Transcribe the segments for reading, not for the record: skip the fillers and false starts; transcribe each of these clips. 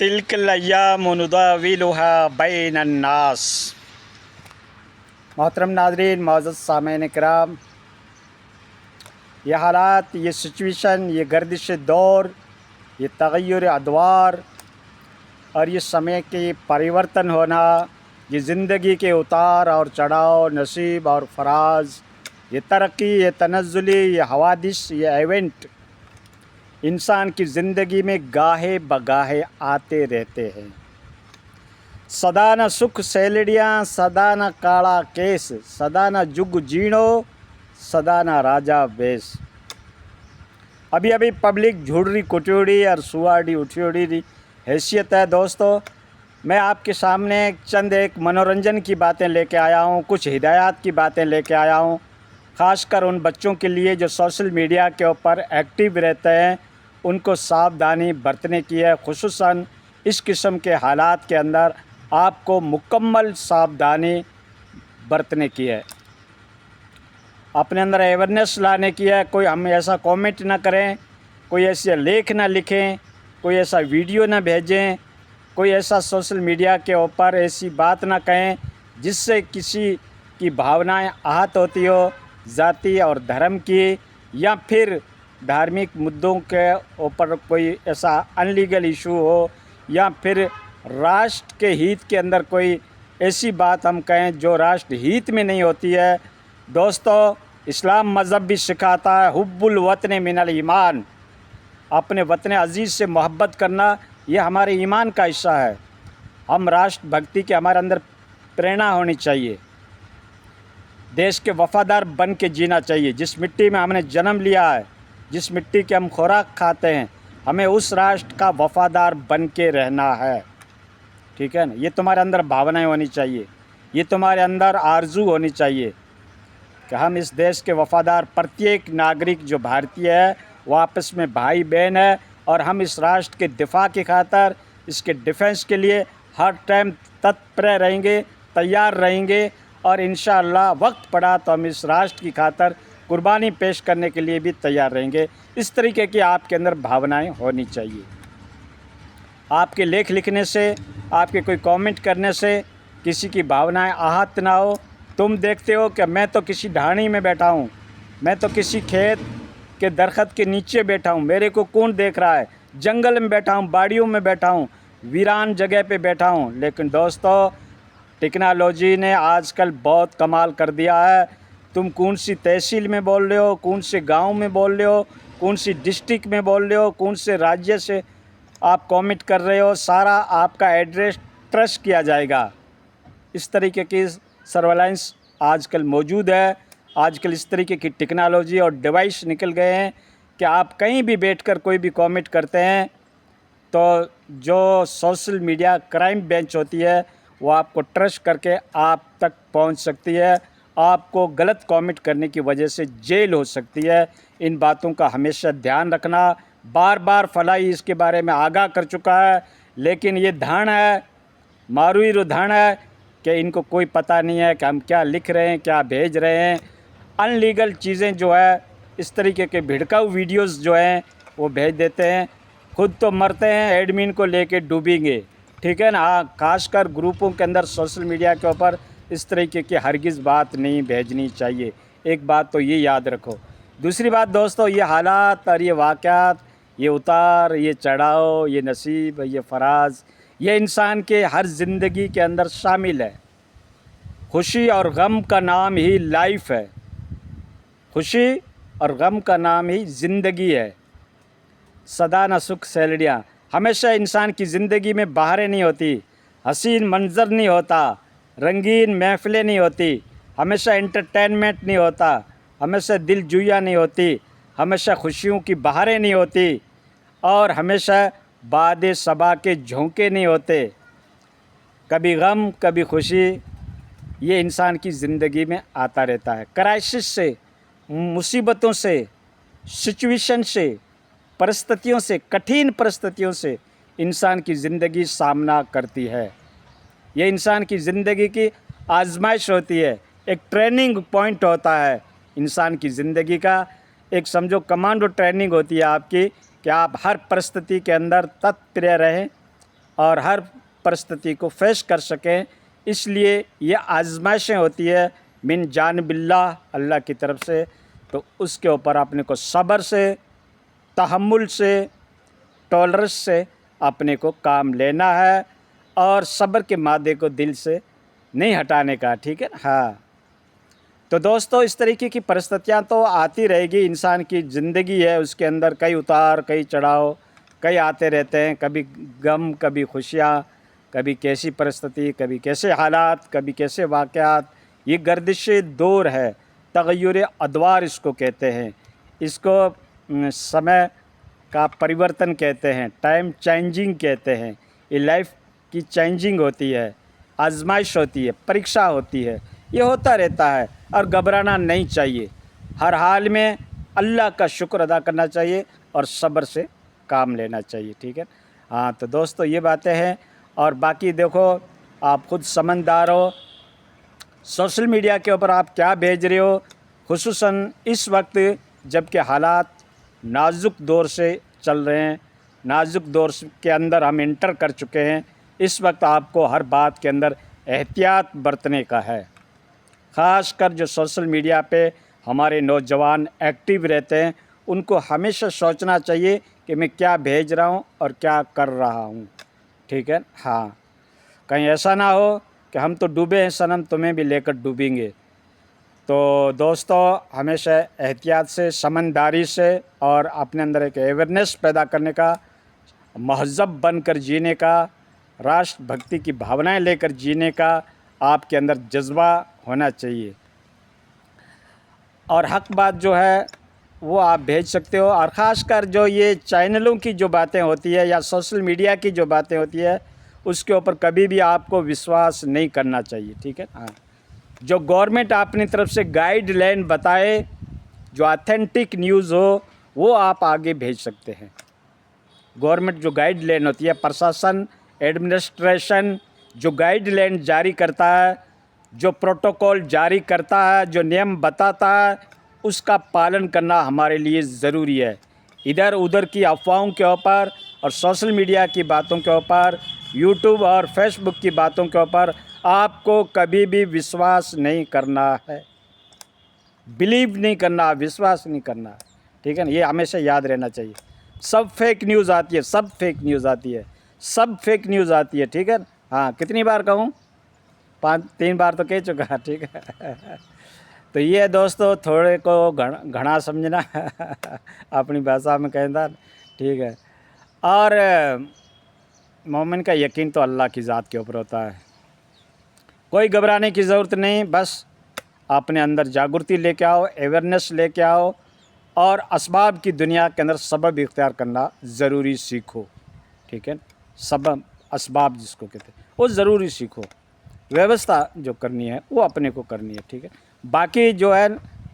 तिल्कल अय्यामु नुदाविलुहा बैनन्नास। मोहतरम नाज़रीन, मौजूद सामईन किराम, ये हालात, ये सिचुएशन, ये गर्दिश दौर, ये तग़य्युर अदवार और ये समय के परिवर्तन होना, ये ज़िंदगी के उतार और चढ़ाव, नसीब और फ़राज़, ये तरक्की, ये तनज़्ज़ुली, ये हवादिस, ये इवेंट इंसान की ज़िंदगी में गाहे बगाहे आते रहते हैं। सदा न सुख सैलड़ियाँ, सदा न काला केस, सदा न जुग जीणो, सदा न राजा बेस। अभी अभी पब्लिक झुड़री कुटियोड़ी और सुआड़ी उठियोड़ी हैसियत है। दोस्तों, मैं आपके सामने चंद एक मनोरंजन की बातें लेके आया हूँ, कुछ हिदायत की बातें लेके आया हूँ, ख़ासकर उन बच्चों के लिए जो सोशल मीडिया के ऊपर एक्टिव रहते हैं, उनको सावधानी बरतने की है। खुसूसन इस किस्म के हालात के अंदर आपको मुकम्मल सावधानी बरतने की है, अपने अंदर अवेयरनेस लाने की है। कोई हम ऐसा कमेंट ना करें, कोई ऐसे लेख ना लिखें, कोई ऐसा वीडियो ना भेजें, कोई ऐसा सोशल मीडिया के ऊपर ऐसी बात ना कहें जिससे किसी की भावनाएं आहत होती हो, जाति और धर्म की, या फिर धार्मिक मुद्दों के ऊपर कोई ऐसा अनलीगल इशू हो, या फिर राष्ट्र के हित के अंदर कोई ऐसी बात हम कहें जो राष्ट्र हित में नहीं होती है। दोस्तों, इस्लाम मज़हब भी सिखाता है हुब्बुल वतन मिनल ईमान, अपने वतन अज़ीज़ से मोहब्बत करना ये हमारे ईमान का हिस्सा है। हम राष्ट्र भक्ति के हमारे अंदर प्रेरणा होनी चाहिए, देश के वफ़ादार बन के जीना चाहिए। जिस मिट्टी में हमने जन्म लिया है, जिस मिट्टी के हम खुराक खाते हैं, हमें उस राष्ट्र का वफ़ादार बन के रहना है। ठीक है ना? ये तुम्हारे अंदर भावनाएं होनी चाहिए, ये तुम्हारे अंदर आरजू होनी चाहिए कि हम इस देश के वफ़ादार, प्रत्येक नागरिक जो भारतीय है वो आपस में भाई बहन है, और हम इस राष्ट्र के दिफा की खातर, इसके डिफेंस के लिए हर टाइम तत्पर रहेंगे, तैयार रहेंगे, और इंशाअल्लाह वक्त पड़ा तो हम इस राष्ट्र की खातर कुर्बानी पेश करने के लिए भी तैयार रहेंगे। इस तरीके की आपके अंदर भावनाएं होनी चाहिए। आपके लेख लिखने से, आपके कोई कमेंट करने से किसी की भावनाएं आहत ना हो। तुम देखते हो कि मैं तो किसी ढाणी में बैठा हूँ, मैं तो किसी खेत के दरख्त के नीचे बैठा हूँ, मेरे को कौन देख रहा है, जंगल में बैठा हूँ, बाड़ियों में बैठा हूँ, वीरान जगह पे बैठा हूँ। लेकिन दोस्तों, टेक्नोलॉजी ने आजकल बहुत कमाल कर दिया है। तुम कौन सी तहसील में बोल रहे हो, कौन से गांव में बोल रहे हो, कौन सी डिस्ट्रिक्ट में बोल रहे हो, कौन से राज्य से आप कमेंट कर रहे हो, सारा आपका एड्रेस ट्रेस किया जाएगा। इस तरीके की सर्वेलेंस आजकल मौजूद है। आजकल इस तरीके की टेक्नोलॉजी और डिवाइस निकल गए हैं कि आप कहीं भी बैठकर कोई भी कमेंट करते हैं तो जो सोशल मीडिया क्राइम बेंच होती है वो आपको ट्रेस करके आप तक पहुंच सकती है। आपको गलत कमेंट करने की वजह से जेल हो सकती है। इन बातों का हमेशा ध्यान रखना। बार बार फलाई इसके बारे में आगाह कर चुका है, लेकिन ये धारण है, मारूई रुधारण है कि इनको कोई पता नहीं है कि हम क्या लिख रहे हैं, क्या भेज रहे हैं। अनलीगल चीज़ें जो है, इस तरीके के भिड़काऊ वीडियोस जो हैं वो भेज देते हैं, खुद तो मरते हैं, एडमिन को लेके डूबेंगे। ठीक है ना? हाँ, खासकर ग्रुपों के अंदर सोशल मीडिया के ऊपर इस तरीके की हरगिज़ बात नहीं भेजनी चाहिए। एक बात तो ये याद रखो। दूसरी बात दोस्तों, ये हालात और ये वाक़यात, ये उतार, ये चढ़ाव, ये नसीब, ये फ़राज़, ये इंसान के हर ज़िंदगी के अंदर शामिल है। खुशी और गम का नाम ही लाइफ है, खुशी और गम का नाम ही ज़िंदगी है। सदा न सुख सैलड़ियाँ, हमेशा इंसान की ज़िंदगी में बहारें नहीं होती, हसीन मंज़र नहीं होता, रंगीन महफ़िलें नहीं होती, हमेशा एंटरटेनमेंट नहीं होता, हमेशा दिलजुइयाँ नहीं होती, हमेशा खुशियों की बहारें नहीं होती, और हमेशा बादे सबा के झोंके नहीं होते। कभी गम, कभी खुशी, ये इंसान की ज़िंदगी में आता रहता है। क्राइसिस से, मुसीबतों से, सिचुएशन से, परिस्थितियों से, कठिन परिस्थितियों से इंसान की ज़िंदगी सामना करती है। ये इंसान की ज़िंदगी की आजमाइश होती है, एक ट्रेनिंग पॉइंट होता है इंसान की ज़िंदगी का। एक समझो कमांडो ट्रेनिंग होती है आपकी कि आप हर परिस्थिति के अंदर तत्पर रहें, और हर परिस्थिति को फेस कर सकें। इसलिए ये आजमाइशें होती है मिन जानिबिल्लाह, अल्लाह की तरफ से। तो उसके ऊपर अपने को सब्र से, तहम्मुल से, टॉलरेंस से अपने को काम लेना है और सब्र के मादे को दिल से नहीं हटाने का, ठीक है। हाँ, तो दोस्तों इस तरीके की परिस्थितियाँ तो आती रहेगी। इंसान की ज़िंदगी है, उसके अंदर कई उतार कई चढ़ाव कई आते रहते हैं। कभी गम, कभी खुशियाँ, कभी कैसी परिस्थिति, कभी कैसे हालात, कभी कैसे वाक़यात। ये गर्दिश दौर है, तग़य्युर अदवार इसको कहते हैं। इसको समय का परिवर्तन कहते हैं, टाइम चेंजिंग कहते हैं। ये लाइफ की चेंजिंग होती है, आजमाइश होती है, परीक्षा होती है। ये होता रहता है और घबराना नहीं चाहिए। हर हाल में अल्लाह का शुक्र अदा करना चाहिए और सब्र से काम लेना चाहिए, ठीक है। हाँ, तो दोस्तों ये बातें हैं। और बाकी देखो, आप ख़ुद समझदार हो सोशल मीडिया के ऊपर आप क्या भेज रहे हो, खुसूसन इस वक्त जबकि हालात नाजुक दौर से चल रहे हैं, नाजुक दौर के अंदर हम इंटर कर चुके हैं। इस वक्त आपको हर बात के अंदर एहतियात बरतने का है। ख़ासकर जो सोशल मीडिया पे हमारे नौजवान एक्टिव रहते हैं, उनको हमेशा सोचना चाहिए कि मैं क्या भेज रहा हूँ और क्या कर रहा हूँ, ठीक है। हाँ, कहीं ऐसा ना हो कि हम तो डूबे हैं सनम, तुम्हें भी लेकर डूबेंगे। तो दोस्तों हमेशा एहतियात से, समझदारी से और अपने अंदर एक अवेयरनेस पैदा करने का, महज़ब बनकर जीने का, राष्ट्रभक्ति की भावनाएं लेकर जीने का आपके अंदर जज्बा होना चाहिए। और हक़ बात जो है वो आप भेज सकते हो। और ख़ासकर जो ये चैनलों की जो बातें होती है या सोशल मीडिया की जो बातें होती है, उसके ऊपर कभी भी आपको विश्वास नहीं करना चाहिए, ठीक है। हाँ, जो गवर्नमेंट अपनी तरफ से गाइडलाइन बताए, जो ऑथेंटिक न्यूज़ हो, वो आप आगे भेज सकते हैं। गवर्नमेंट जो गाइडलाइन होती है, प्रशासन, एडमिनिस्ट्रेशन जो गाइडलाइन जारी करता है, जो प्रोटोकॉल जारी करता है, जो नियम बताता है, उसका पालन करना हमारे लिए ज़रूरी है। इधर उधर की अफवाहों के ऊपर और सोशल मीडिया की बातों के ऊपर, यूट्यूब और फेसबुक की बातों के ऊपर आपको कभी भी विश्वास नहीं करना है, बिलीव नहीं करना, विश्वास नहीं करना, ठीक है ना। ये हमेशा याद रहना चाहिए। सब फेक न्यूज़ आती है, सब फेक न्यूज़ आती है, सब फेक न्यूज़ आती है, ठीक है। हाँ, कितनी बार कहूँ? 3 बार तो कह चुका, ठीक है। तो ये दोस्तों थोड़े को घना समझना अपनी भाषा में कहता, ठीक है। और मोमिन का यकीन तो अल्लाह की ज़ात के ऊपर होता है। कोई घबराने की ज़रूरत नहीं, बस अपने अंदर जागृति लेके आओ, अवेयरनेस लेके आओ और असबाब की दुनिया के अंदर सबब इख्तियार करना ज़रूरी सीखो, ठीक है। सबब, असबाब जिसको कहते हैं, वो ज़रूरी सीखो। व्यवस्था जो करनी है वो अपने को करनी है, ठीक है। बाकी जो है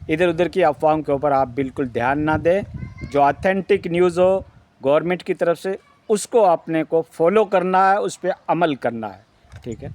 इधर उधर की अफवाहों के ऊपर आप बिल्कुल ध्यान ना दें। जो ऑथेंटिक न्यूज़ हो गवर्नमेंट की तरफ से, उसको अपने को फॉलो करना है, उस पर अमल करना है, ठीक है।